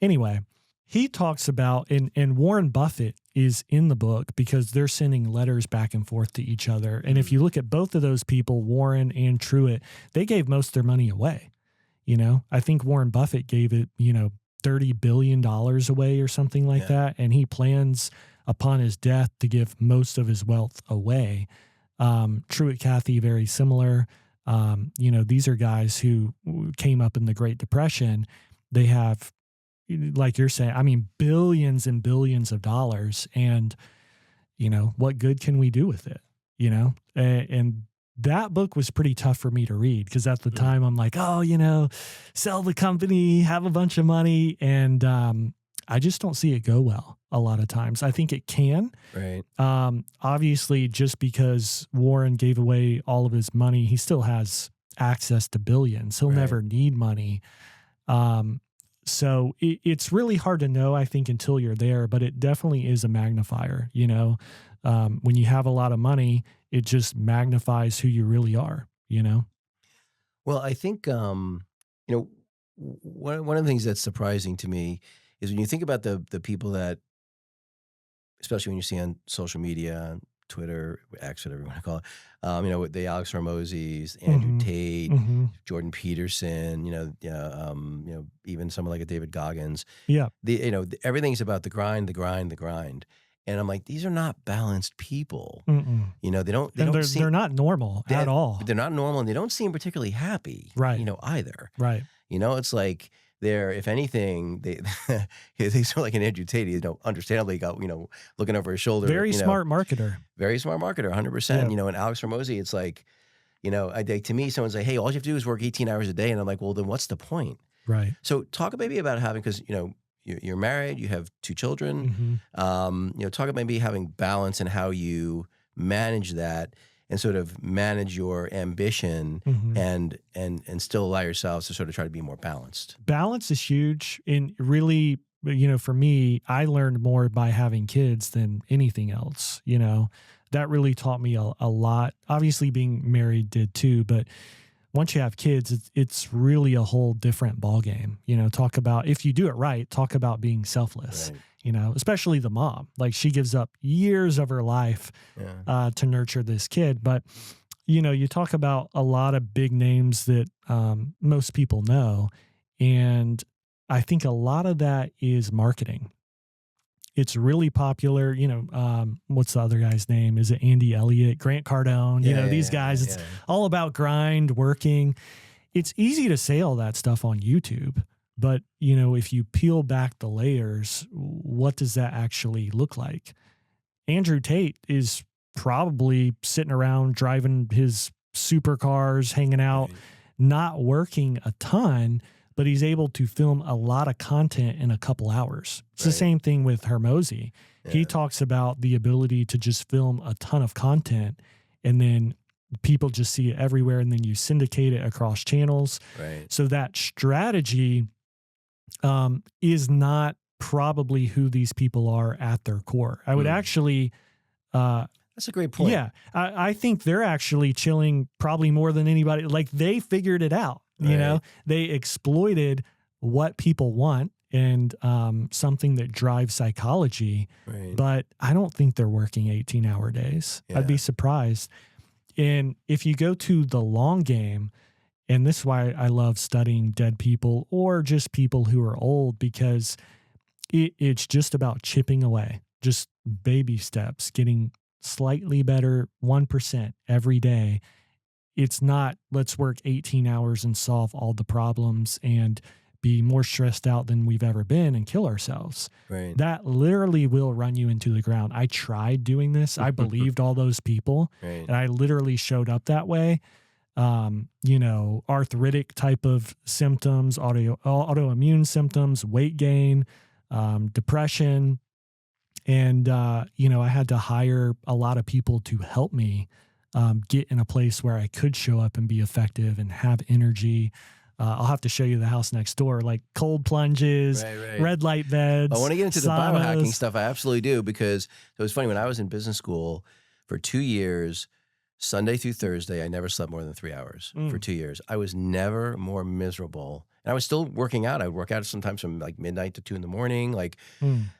Anyway, he talks about, and Warren Buffett is in the book because they're sending letters back and forth to each other. And if you look at both of those people, Warren and Truett, they gave most of their money away. I think Warren Buffett gave it, $30 billion away or something like that. And he plans upon his death to give most of his wealth away. Truett Cathy, very similar. These are guys who came up in the Great Depression. They have, like you're saying, billions and billions of dollars. And, what good can we do with it? And that book was pretty tough for me to read because at the time I'm like, sell the company, have a bunch of money. And I just don't see it go well a lot of times. I think it can. Right. Obviously, just because Warren gave away all of his money, he still has access to billions. He'll never need money. So it's really hard to know, I think, until you're there, but it definitely is a magnifier. When you have a lot of money, it just magnifies who you really are, Well, I think, one of the things that's surprising to me is when you think about the people that, especially when you see on social media, Twitter, X, whatever you want to call it, the Alex Hormozis, Andrew Tate, Jordan Peterson, even someone like a David Goggins. Yeah. Everything's about the grind, the grind, the grind. And I'm like, these are not balanced people. They're not normal at all. They're not normal, and they don't seem particularly happy. Right. Either. Right. It's like they're, if anything, he's sort of like an Andrew Tate. Understandably got looking over his shoulder. Very smart marketer. Very smart marketer, 100%. Yeah. And Alex Hormozi, it's like, to me, someone's like, hey, all you have to do is work 18 hours a day, and I'm like, well, then what's the point? Right. So talk maybe about having, because you're married, you have 2 children. Talk about maybe having balance and how you manage that and sort of manage your ambition and still allow yourselves to sort of try to be more balanced. Balance is huge. And really, for me, I learned more by having kids than anything else. That really taught me a lot. Obviously, being married did too, but once you have kids, it's really a whole different ballgame. Talk about, if you do it right, talk about being selfless, especially the mom. Like, she gives up years of her life to nurture this kid. But, you talk about a lot of big names that most people know. And I think a lot of that is marketing. It's really popular. What's the other guy's name? Is it Andy Elliott, Grant Cardone? These guys, it's all about grind, working. It's easy to say all that stuff on YouTube, but if you peel back the layers, what does that actually look like? Andrew Tate is probably sitting around driving his supercars, hanging out, not working a ton, but he's able to film a lot of content in a couple hours. It's the same thing with Hormozi. Yeah. He talks about the ability to just film a ton of content, and then people just see it everywhere, and then you syndicate it across channels. Right. So that strategy is not probably who these people are at their core. I would actually... That's a great point. Yeah. I think they're actually chilling probably more than anybody. Like, they figured it out. They exploited what people want and something that drives psychology. Right. But I don't think they're working 18-hour days. Yeah. I'd be surprised. And if you go to the long game, and this is why I love studying dead people or just people who are old, because it's just about chipping away, just baby steps, getting slightly better, 1% every day. It's not, let's work 18 hours and solve all the problems and be more stressed out than we've ever been and kill ourselves. Right. That literally will run you into the ground. I tried doing this. I believed all those people, and I literally showed up that way. Arthritic type of symptoms, autoimmune symptoms, weight gain, depression. And, I had to hire a lot of people to help me get in a place where I could show up and be effective and have energy. I'll have to show you the house next door, like cold plunges, red light beds. I want to get into the saunas. biohacking stuff. I absolutely do, because it was funny when I was in business school for 2 years, Sunday through Thursday, I never slept more than 3 hours for 2 years. I was never more miserable. And I was still working out. I would work out sometimes from like midnight to 2 in the morning.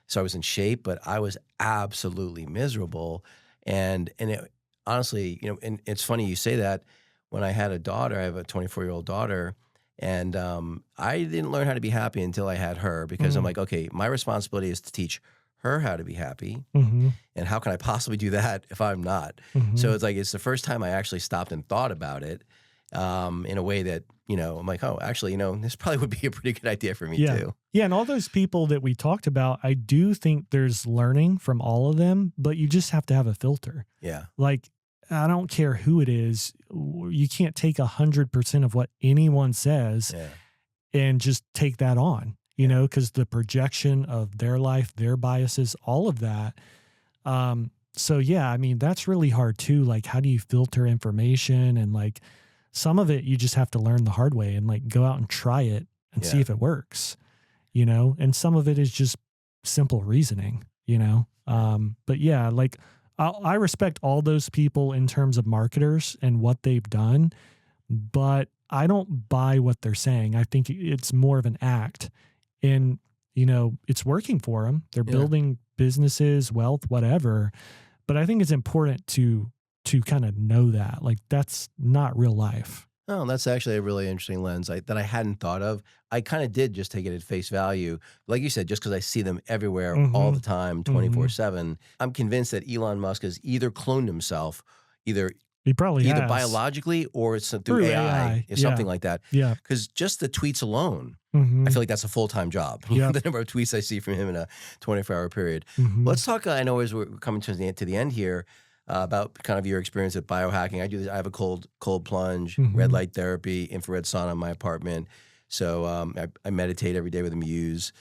So I was in shape, but I was absolutely miserable. And it, honestly, and it's funny you say that. When I had a daughter, I have a 24-year-old daughter, and I didn't learn how to be happy until I had her, because I'm like, okay, my responsibility is to teach her how to be happy. And how can I possibly do that if I'm not? So it's the first time I actually stopped and thought about it in a way that, I'm like, oh, actually, this probably would be a pretty good idea for me too. Yeah. And all those people that we talked about, I do think there's learning from all of them, but you just have to have a filter. Yeah. Like, I don't care who it is. You can't take 100% of what anyone says and just take that on, because the projection of their life, their biases, all of that. So yeah, I mean, that's really hard too. Like, how do you filter information? And like, some of it you just have to learn the hard way and like go out and try it and see if it works, and some of it is just simple reasoning, but yeah, like, I respect all those people in terms of marketers and what they've done, but I don't buy what they're saying. I think it's more of an act, and, it's working for them. They're building businesses, wealth, whatever. But I think it's important to kind of know that, like, that's not real life. Oh, that's actually a really interesting lens that I hadn't thought of. I kind of did just take it at face value. Like you said, just because I see them everywhere all the time, 24/7. I'm convinced that Elon Musk has either cloned himself, He probably either has. biologically or it's through AI or something like that. Yeah. Because just the tweets alone, I feel like that's a full-time job. The number of tweets I see from him in a 24-hour period. Let's talk, I know as we're coming to the end here, about kind of your experience at biohacking. I do this. I have a cold plunge, red light therapy, infrared sauna in my apartment. So I meditate every day with a Muse.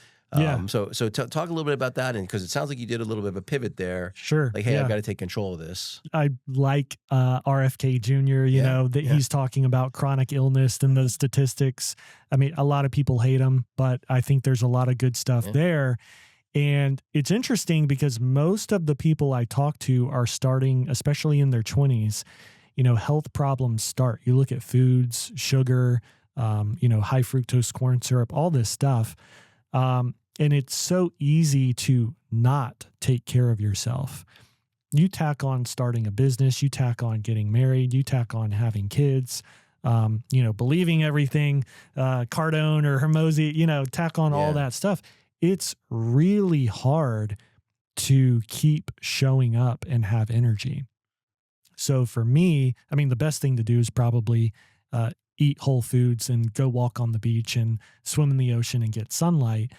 So talk a little bit about that, and because it sounds like you did a little bit of a pivot there. Sure. Like, hey, I've got to take control of this. I like RFK Jr., he's talking about chronic illness and the statistics. I mean, a lot of people hate him, but I think there's a lot of good stuff there. And it's interesting because most of the people I talk to are starting, especially in their 20s, health problems start. You look at foods, sugar, high fructose corn syrup, all this stuff. And it's so easy to not take care of yourself. You tack on starting a business, you tack on getting married, you tack on having kids, believing everything, Cardone or Hermosi, tack on all that stuff. It's really hard to keep showing up and have energy. So for me, I mean, the best thing to do is probably eat whole foods and go walk on the beach and swim in the ocean and get sunlight.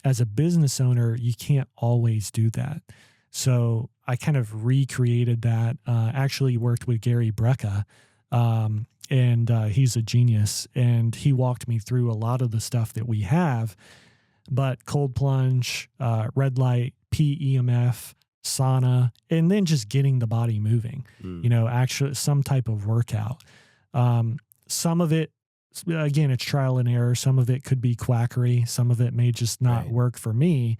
As a business owner, you can't always do that. So I kind of recreated that, actually worked with Gary Brecka, and he's a genius. And he walked me through a lot of the stuff that we have. But cold plunge, red light, PEMF, sauna, and then just getting the body moving, actually some type of workout. Some of it, again, it's trial and error. Some of it could be quackery. Some of it may just not work for me.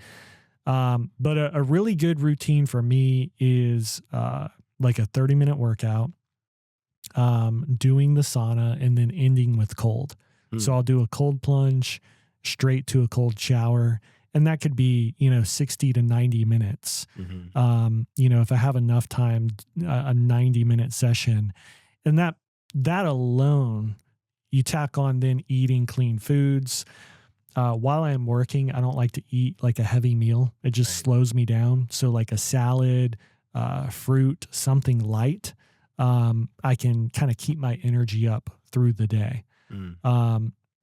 But a really good routine for me is like a 30-minute workout, doing the sauna, and then ending with cold. So I'll do a cold plunge, straight to a cold shower. And that could be, 60 to 90 minutes. If I have enough time, a 90-minute session. And that alone, you tack on then eating clean foods. While I'm working, I don't like to eat like a heavy meal. It just slows me down. So like a salad, fruit, something light, I can kind of keep my energy up through the day.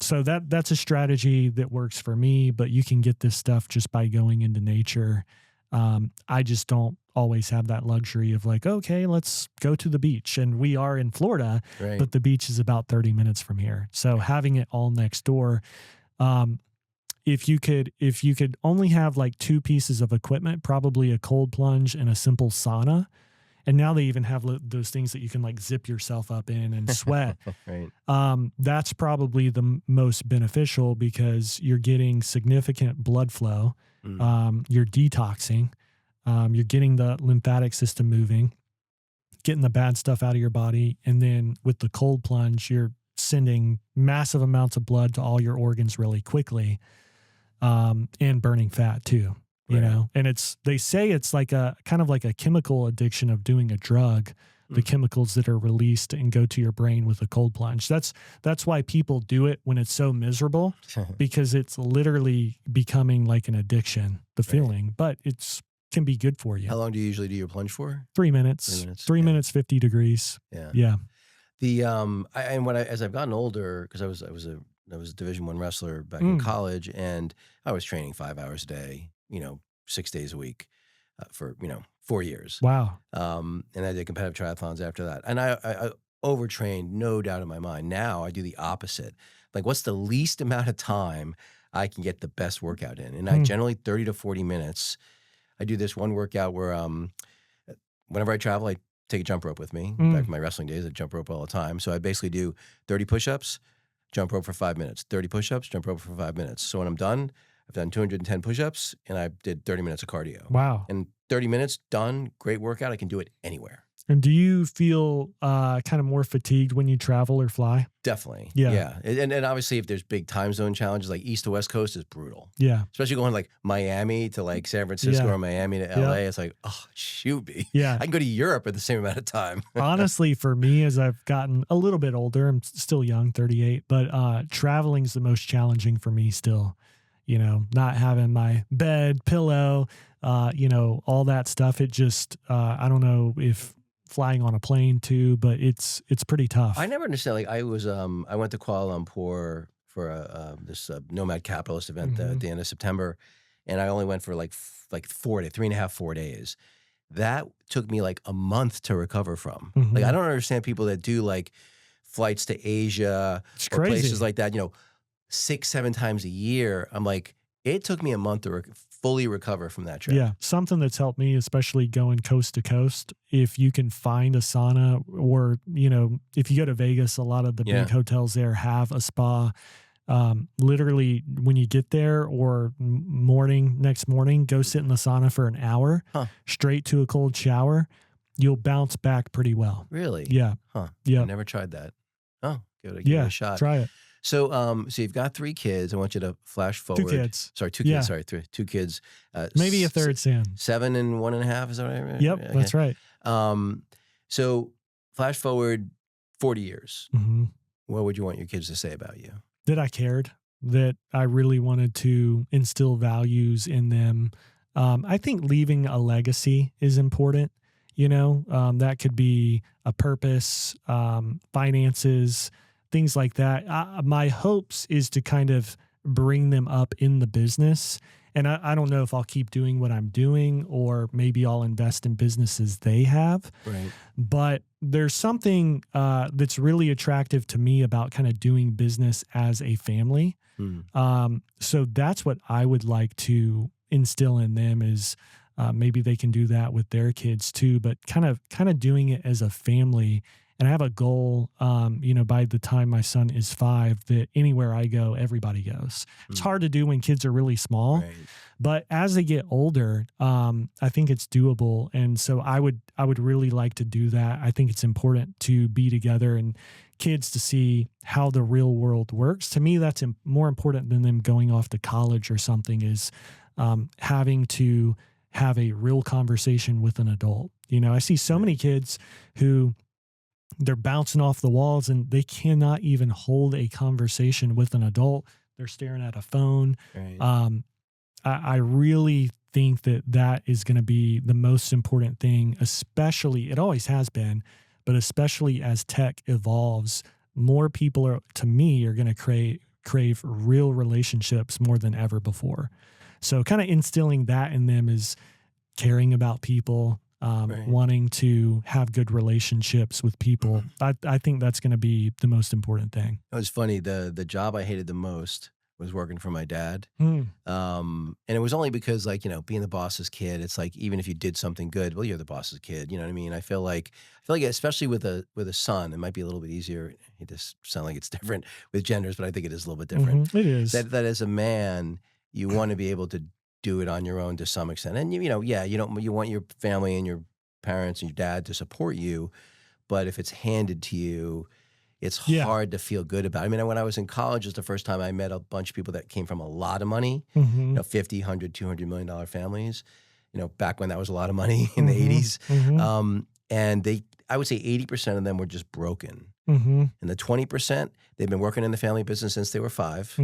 So that's a strategy that works for me, but you can get this stuff just by going into nature. I just don't always have that luxury of like, okay, let's go to the beach. And we are in Florida, but the beach is about 30 minutes from here. So having it all next door, if you could only have like 2 pieces of equipment, probably a cold plunge and a simple sauna, And now they even have those things that you can like zip yourself up in and sweat. Right. That's probably the most beneficial because you're getting significant blood flow. You're detoxing. You're getting the lymphatic system moving, getting the bad stuff out of your body. And then with the cold plunge, you're sending massive amounts of blood to all your organs really quickly, and burning fat too, you know, and they say it's like a kind of like a chemical addiction of doing a drug, the chemicals that are released and go to your brain with a cold plunge. That's why people do it when it's so miserable, because it's literally becoming like an addiction, the feeling, but can be good for you. How long do you usually do your plunge for? 3 minutes. 3 minutes, 50 degrees. Yeah. As I've gotten older, because I was a Division I wrestler back in college, and I was training 5 hours a day, 6 days a week, for 4 years. Wow. And I did competitive triathlons after that, and I overtrained, no doubt in my mind. Now I do the opposite. Like, what's the least amount of time I can get the best workout in? And I generally 30 to 40 minutes. I do this one workout where whenever I travel, I take a jump rope with me. Back in my wrestling days, I jump rope all the time. So I basically do 30 push-ups, jump rope for 5 minutes, 30 push-ups, jump rope for 5 minutes. So when I'm done, I've done 210 push-ups and I did 30 minutes of cardio. Wow. And 30 minutes, done, great workout. I can do it anywhere. And do you feel kind of more fatigued when you travel or fly? Definitely. Yeah. And obviously if there's big time zone challenges, like East to West Coast is brutal. Yeah. Especially going like Miami to like San Francisco or Miami to LA. It's like, oh, shoot me. Yeah. I can go to Europe in the same amount of time. Honestly, for me, as I've gotten a little bit older, I'm still young, 38, but traveling is the most challenging for me still. Not having my bed, pillow, all that stuff. It just, I don't know if flying on a plane too, but it's pretty tough. I never understand. Like I went to Kuala Lumpur for this Nomad Capitalist event at the end of September, and I only went for like 4 days. That took me like a month to recover from. Like I don't understand people that do like flights to Asia or places like that, 6-7 times a year. I'm like, it took me a month to fully recover from that trip. Yeah. Something that's helped me, especially going coast to coast, if you can find a sauna or, if you go to Vegas, a lot of the big hotels there have a spa. Literally when you get there or next morning, go sit in the sauna for an hour, straight to a cold shower. You'll bounce back pretty well. Really? Yeah. Huh. Yeah. I never tried that. Oh, give it a shot. Try it. So, you've got 3 kids. I want you to flash forward. 2 kids. Sorry, 2 kids. Sorry, 2 kids. Maybe a third soon. 7 and 1.5. Is that right? Yep, okay. That's right. So, flash forward 40 years. What would you want your kids to say about you? That I cared. That I really wanted to instill values in them. I think leaving a legacy is important. That could be a purpose, finances, things like that. My hopes is to kind of bring them up in the business. And I don't know if I'll keep doing what I'm doing or maybe I'll invest in businesses they have. Right. But there's something that's really attractive to me about kind of doing business as a family. So that's what I would like to instill in them is maybe they can do that with their kids too, but kind of doing it as a family. And I have a goal, by the time my son is 5, that anywhere I go, everybody goes. It's hard to do when kids are really small, but as they get older, I think it's doable. And so I would really like to do that. I think it's important to be together and kids to see how the real world works. To me, that's more important than them going off to college or something is having to have a real conversation with an adult. I see so many kids who they're bouncing off the walls and they cannot even hold a conversation with an adult. They're staring at a phone. Right. I really think that is going to be the most important thing, especially, it always has been, but especially as tech evolves, more people are going to crave real relationships more than ever before. So kind of instilling that in them is caring about people, wanting to have good relationships with people. I think that's going to be the most important thing. It was funny. The job I hated the most was working for my dad. Mm. And it was only because, like, being the boss's kid, it's like, even if you did something good, well, you're the boss's kid. You know what I mean? I feel like especially with a son, it might be a little bit easier. It just sound like it's different with genders, but I think it is a little bit different. It is. That as a man, you want to be able to do it on your own to some extent. And you want your family and your parents and your dad to support you, but if it's handed to you, it's hard to feel good about. I mean, when I was in college, it was the first time I met a bunch of people that came from a lot of money, $50, $100, $200 million families, back when that was a lot of money in the 80s. And I would say 80% of them were just broken. And the 20%, they've been working in the family business since they were 5,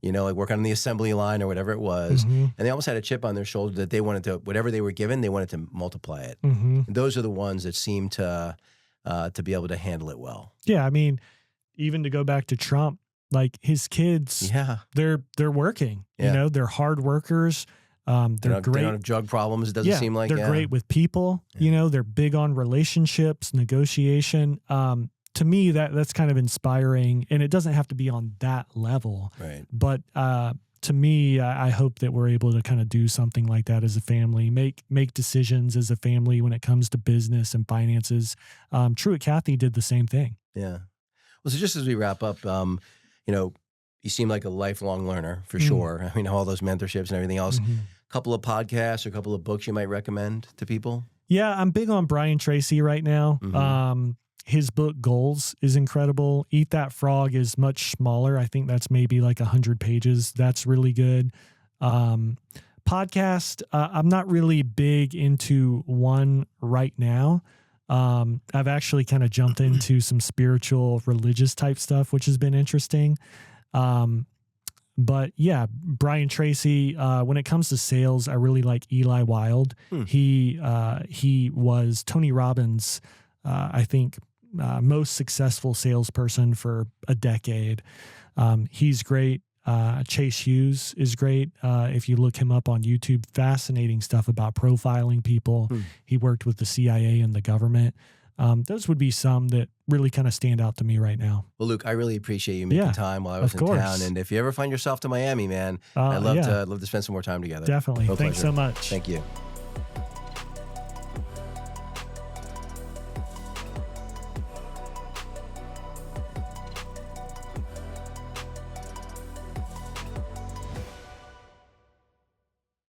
like working on the assembly line or whatever it was. And they almost had a chip on their shoulder that they wanted to, whatever they were given, they wanted to multiply it. And those are the ones that seem to be able to handle it well. Yeah. I mean, even to go back to Trump, like his kids, they're working, they're hard workers. They're great. They don't have drug problems. It doesn't seem like they're great with people. They're big on relationships, negotiation. To me, that's kind of inspiring, and it doesn't have to be on that level. Right. But to me, I hope that we're able to kind of do something like that as a family, make decisions as a family when it comes to business and finances. Truett Cathy did the same thing. Yeah. Well, so just as we wrap up, you seem like a lifelong learner for sure. I mean, all those mentorships and everything else. A couple of podcasts or a couple of books you might recommend to people? Yeah, I'm big on Brian Tracy right now. His book Goals is incredible. Eat That Frog is much smaller. I think that's maybe like 100 pages. That's really good. Podcast, I'm not really big into one right now. I've actually kind of jumped into some spiritual, religious type stuff, which has been interesting. But yeah, Brian Tracy, when it comes to sales, I really like Eli Wild. He was Tony Robbins', I think, most successful salesperson for a decade. He's great. Chase Hughes is great. If you look him up on YouTube, fascinating stuff about profiling people. He worked with the CIA and the government. Those would be some that really kind of stand out to me right now. Well, Luke, I really appreciate you making time while I was in town. And if you ever find yourself to Miami, man, I'd love to spend some more time together. Definitely. Thanks so much. Thank you.